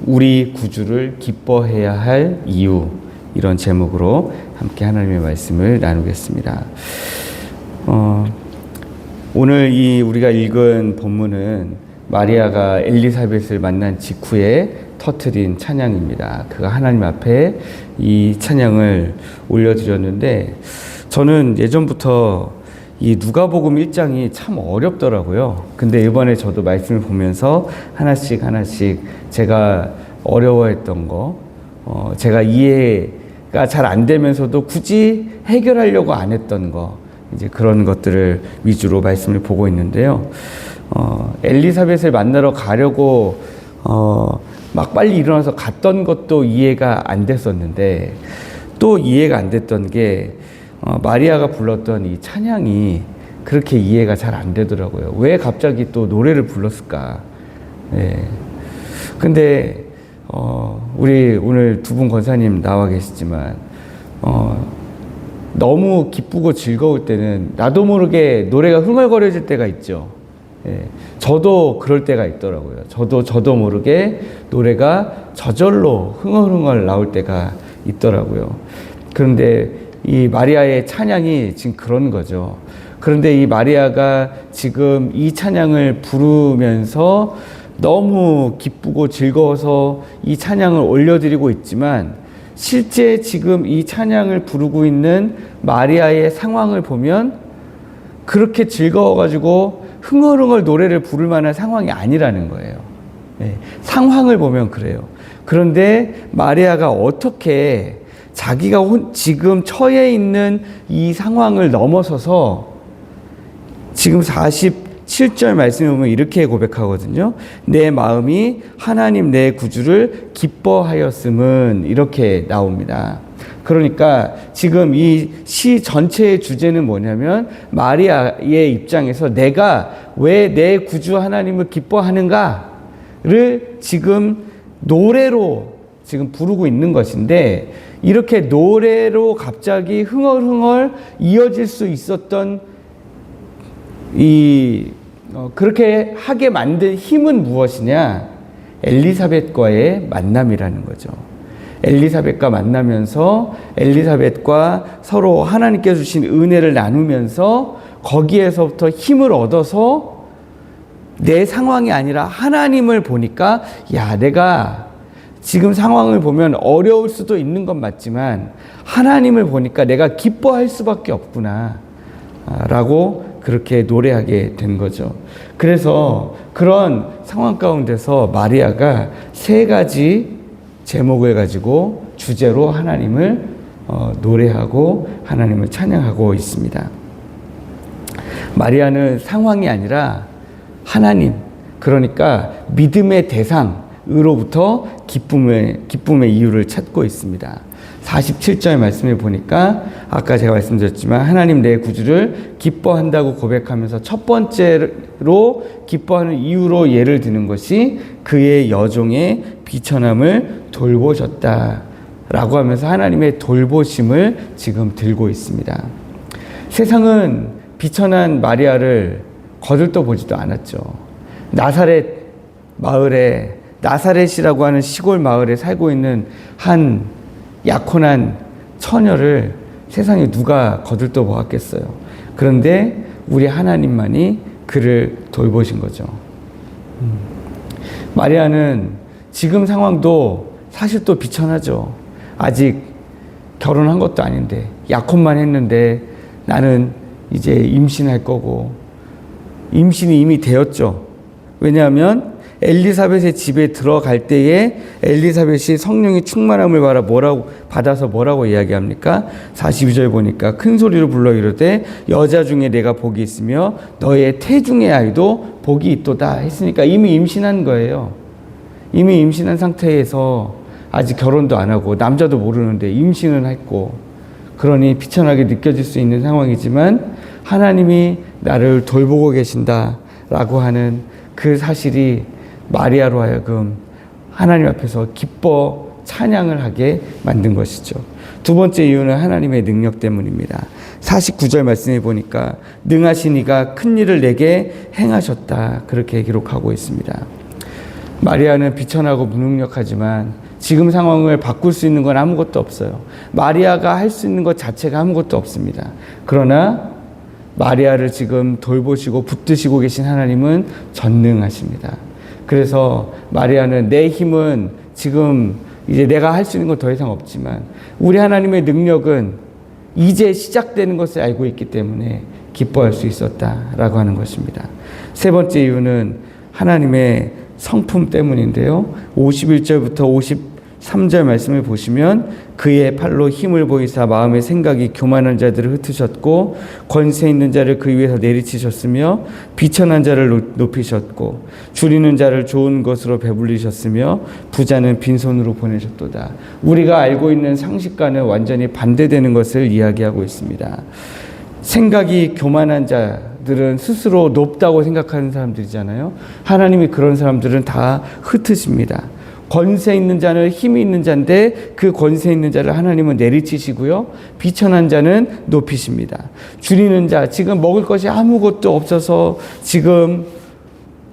우리 구주를 기뻐해야 할 이유, 이런 제목으로 함께 하나님의 말씀을 나누겠습니다. 오늘 우리가 읽은 본문은 마리아가 엘리사벳을 만난 직후에 터뜨린 찬양입니다. 그가 하나님 앞에 이 찬양을 올려드렸는데, 저는 예전부터 이 누가복음 1장이 참 어렵더라고요. 근데 이번에 저도 말씀을 보면서 하나씩 제가 어려워했던 거, 제가 이해가 잘 안 되면서도 굳이 해결하려고 안 했던 거, 이제 그런 것들을 위주로 말씀을 보고 있는데요. 엘리사벳을 만나러 가려고 막 빨리 일어나서 갔던 것도 이해가 안 됐었는데, 또 이해가 안 됐던 게 마리아가 불렀던 이 찬양이 그렇게 이해가 잘 안 되더라고요. 왜 갑자기 또 노래를 불렀을까? 근데 우리 오늘 두 분 권사님 나와 계시지만 너무 기쁘고 즐거울 때는 나도 모르게 노래가 흥얼거려질 때가 있죠. 저도 그럴 때가 있더라고요. 저도 모르게 노래가 저절로 흥얼흥얼 나올 때가 있더라고요. 그런데 이 마리아의 찬양이 지금 그런 거죠. 그런데 이 마리아가 지금 이 찬양을 부르면서 너무 기쁘고 즐거워서 이 찬양을 올려드리고 있지만, 실제 지금 이 찬양을 부르고 있는 마리아의 상황을 보면 그렇게 즐거워가지고 흥얼흥얼 노래를 부를 만한 상황이 아니라는 거예요. 상황을 보면 그래요. 그런데 마리아가 어떻게 자기가 지금 처해 있는 이 상황을 넘어서서 지금 47절 말씀에 보면 이렇게 고백하거든요. 내 마음이 하나님 내 구주를 기뻐하였음은, 이렇게 나옵니다. 그러니까 지금 이 시 전체의 주제는 뭐냐면, 마리아의 입장에서 내가 왜 내 구주 하나님을 기뻐하는가를 지금 노래로 지금 부르고 있는 것인데, 이렇게 노래로 갑자기 흥얼흥얼 이어질 수 있었던 그렇게 하게 만든 힘은 무엇이냐? 엘리사벳과의 만남이라는 거죠. 엘리사벳과 만나면서 엘리사벳과 서로 하나님께 주신 은혜를 나누면서 거기에서부터 힘을 얻어서 내 상황이 아니라 하나님을 보니까, 야, 내가 지금 상황을 보면 어려울 수도 있는 건 맞지만 하나님을 보니까 내가 기뻐할 수밖에 없구나 라고 그렇게 노래하게 된 거죠. 그래서 그런 상황 가운데서 마리아가 세 가지 제목을 가지고 주제로 하나님을 노래하고 하나님을 찬양하고 있습니다. 마리아는 상황이 아니라 하나님, 그러니까 믿음의 대상으로부터 기쁨의 이유를 찾고 있습니다. 47절 말씀을 보니까 아까 제가 말씀드렸지만 하나님 내 구주를 기뻐한다고 고백하면서 첫 번째로 기뻐하는 이유로 예를 드는 것이 그의 여종의 비천함을 돌보셨다라고 하면서 하나님의 돌보심을 지금 들고 있습니다. 세상은 비천한 마리아를 거들떠 보지도 않았죠. 나사렛 마을에, 나사렛이라고 하는 시골 마을에 살고 있는 한 약혼한 처녀를 세상에 누가 거들떠 보았겠어요. 그런데 우리 하나님만이 그를 돌보신 거죠. 마리아는 지금 상황도 사실 또 비천하죠. 아직 결혼한 것도 아닌데, 약혼만 했는데 나는 이제 임신할 거고, 임신이 이미 되었죠. 왜냐하면 엘리사벳의 집에 들어갈 때에 엘리사벳이 성령의 충만함을 받아서 뭐라고 이야기합니까? 42절 보니까 큰 소리로 불러 이르되 여자 중에 내가 복이 있으며 너의 태중의 아이도 복이 있도다 했으니까 이미 임신한 거예요. 이미 임신한 상태에서 아직 결혼도 안 하고 남자도 모르는데 임신은 했고, 그러니 비천하게 느껴질 수 있는 상황이지만 하나님이 나를 돌보고 계신다라고 하는 그 사실이 마리아로 하여금 하나님 앞에서 기뻐 찬양을 하게 만든 것이죠. 두 번째 이유는 하나님의 능력 때문입니다. 49절 말씀해 보니까 능하신 이가 큰 일을 내게 행하셨다, 그렇게 기록하고 있습니다. 마리아는 비천하고 무능력하지만 지금 상황을 바꿀 수 있는 건 아무것도 없어요. 마리아가 할 수 있는 것 자체가 아무것도 없습니다. 그러나 마리아를 지금 돌보시고 붙드시고 계신 하나님은 전능하십니다. 그래서 마리아는 내 힘은 지금 이제 내가 할 수 있는 건 더 이상 없지만 우리 하나님의 능력은 이제 시작되는 것을 알고 있기 때문에 기뻐할 수 있었다라고 하는 것입니다. 세 번째 이유는 하나님의 성품 때문인데요. 51절부터 53절 말씀을 보시면 그의 팔로 힘을 보이사 마음의 생각이 교만한 자들을 흩으셨고 권세 있는 자를 그 위에서 내리치셨으며 비천한 자를 높이셨고 줄이는 자를 좋은 것으로 배불리셨으며 부자는 빈손으로 보내셨도다. 우리가 알고 있는 상식과는 완전히 반대되는 것을 이야기하고 있습니다. 생각이 교만한 자들은 스스로 높다고 생각하는 사람들이잖아요. 하나님이 그런 사람들은 다 흩으십니다. 권세 있는 자는 힘이 있는 자인데 그 권세 있는 자를 하나님은 내리치시고요. 비천한 자는 높이십니다. 줄이는 자, 지금 먹을 것이 아무것도 없어서 지금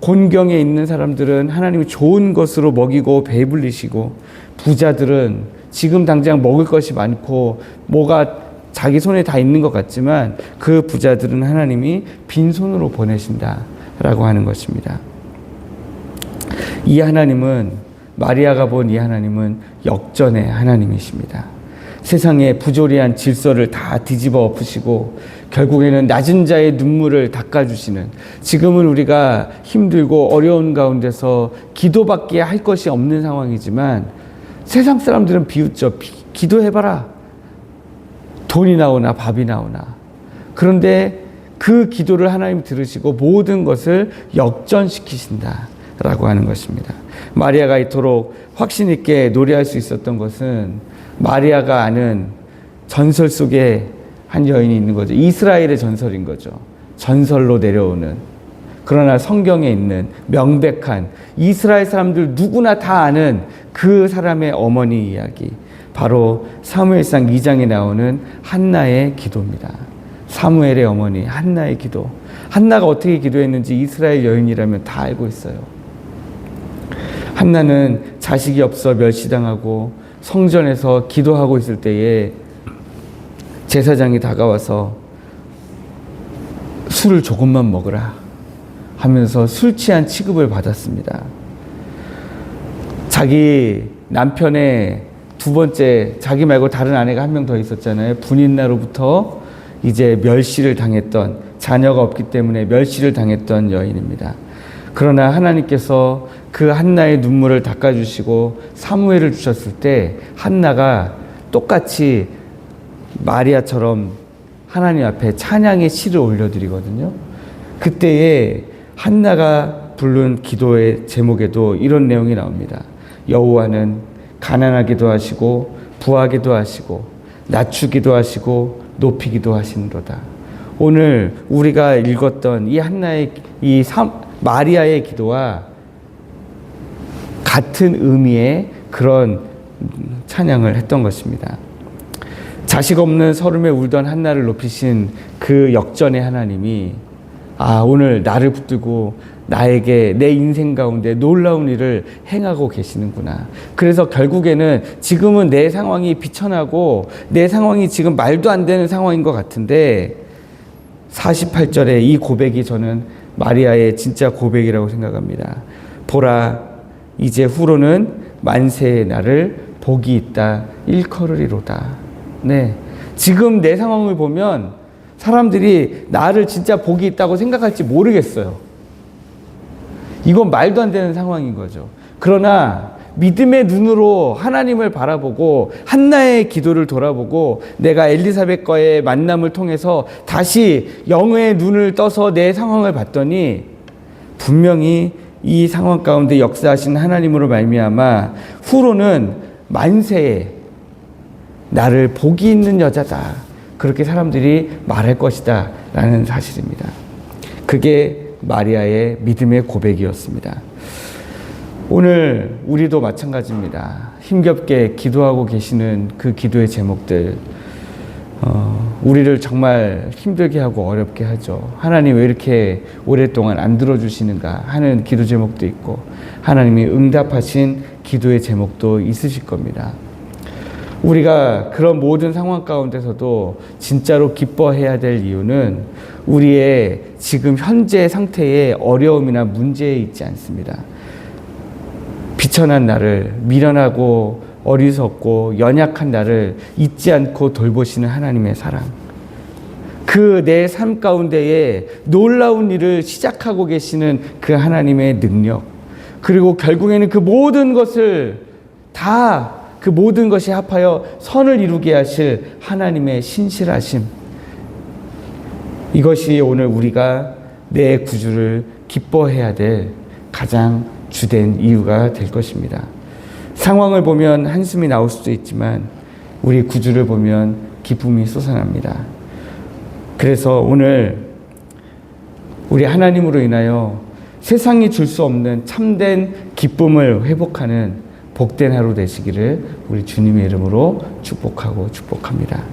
곤경에 있는 사람들은 하나님이 좋은 것으로 먹이고 배불리시고 부자들은 지금 당장 먹을 것이 많고 뭐가 자기 손에 다 있는 것 같지만 그 부자들은 하나님이 빈손으로 보내신다라고 하는 것입니다. 이 하나님은 마리아가 본 이 하나님은 역전의 하나님이십니다. 세상의 부조리한 질서를 다 뒤집어 엎으시고 결국에는 낮은 자의 눈물을 닦아주시는, 지금은 우리가 힘들고 어려운 가운데서 기도밖에 할 것이 없는 상황이지만 세상 사람들은 비웃죠. 기도해봐라. 돈이 나오나 밥이 나오나. 그런데 그 기도를 하나님 들으시고 모든 것을 역전시키신다라고 하는 것입니다. 마리아가 이토록 확신 있게 노래할 수 있었던 것은 마리아가 아는 전설 속에 한 여인이 있는 거죠. 이스라엘의 전설인 거죠. 전설로 내려오는, 그러나 성경에 있는 명백한 이스라엘 사람들 누구나 다 아는 그 사람의 어머니 이야기, 바로 사무엘상 2장에 나오는 한나의 기도입니다. 사무엘의 어머니 한나의 기도. 한나가 어떻게 기도했는지 이스라엘 여인이라면 다 알고 있어요. 한나는 자식이 없어 멸시당하고 성전에서 기도하고 있을 때에 제사장이 다가와서 술을 조금만 먹으라 하면서 술 취한 취급을 받았습니다. 자기 남편의 두 번째, 자기 말고 다른 아내가 한 명 더 있었잖아요. 분인나로부터 이제 멸시를 당했던, 자녀가 없기 때문에 멸시를 당했던 여인입니다. 그러나 하나님께서 그 한나의 눈물을 닦아주시고 사무엘을 주셨을 때 한나가 똑같이 마리아처럼 하나님 앞에 찬양의 시를 올려드리거든요. 그때에 한나가 부른 기도의 제목에도 이런 내용이 나옵니다. 여호와는 가난하기도 하시고 부하기도 하시고 낮추기도 하시고 높이기도 하시는도다. 오늘 우리가 읽었던 이 한나의 마리아의 기도와 같은 의미의 그런 찬양을 했던 것입니다. 자식 없는 서름에 울던 한나를 높이신 그 역전의 하나님이 오늘 나를 붙들고 나에게 내 인생 가운데 놀라운 일을 행하고 계시는구나. 그래서 결국에는 지금은 내 상황이 비천하고 내 상황이 지금 말도 안 되는 상황인 것 같은데 48절에 이 고백이 저는 마리아의 진짜 고백이라고 생각합니다. 보라, 이제 후로는 만세의 날을 복이 있다 일컬으리로다. 네, 지금 내 상황을 보면 사람들이 나를 진짜 복이 있다고 생각할지 모르겠어요. 이건 말도 안 되는 상황인 거죠. 그러나 믿음의 눈으로 하나님을 바라보고 한나의 기도를 돌아보고 내가 엘리사벳과의 만남을 통해서 다시 영의 눈을 떠서 내 상황을 봤더니 분명히 이 상황 가운데 역사하신 하나님으로 말미암아 후로는 만세에 나를 복이 있는 여자다, 그렇게 사람들이 말할 것이다 라는 사실입니다. 그게 마리아의 믿음의 고백이었습니다. 오늘 우리도 마찬가지입니다. 힘겹게 기도하고 계시는 그 기도의 제목들, 우리를 정말 힘들게 하고 어렵게 하죠. 하나님 왜 이렇게 오랫동안 안 들어주시는가 하는 기도 제목도 있고, 하나님이 응답하신 기도의 제목도 있으실 겁니다. 우리가 그런 모든 상황 가운데서도 진짜로 기뻐해야 될 이유는 우리의 지금 현재 상태의 어려움이나 문제에 있지 않습니다. 비천한 나를, 미련하고 어리석고 연약한 나를 잊지 않고 돌보시는 하나님의 사랑, 그 내 삶 가운데에 놀라운 일을 시작하고 계시는 그 하나님의 능력, 그리고 결국에는 그 모든 것을 다, 그 모든 것이 합하여 선을 이루게 하실 하나님의 신실하심, 이것이 오늘 우리가 내 구주를 기뻐해야 될 가장 주된 이유가 될 것입니다. 상황을 보면 한숨이 나올 수도 있지만 우리 구주를 보면 기쁨이 솟아납니다. 그래서 오늘 우리 하나님으로 인하여 세상이 줄 수 없는 참된 기쁨을 회복하는 복된 하루 되시기를 우리 주님의 이름으로 축복하고 축복합니다.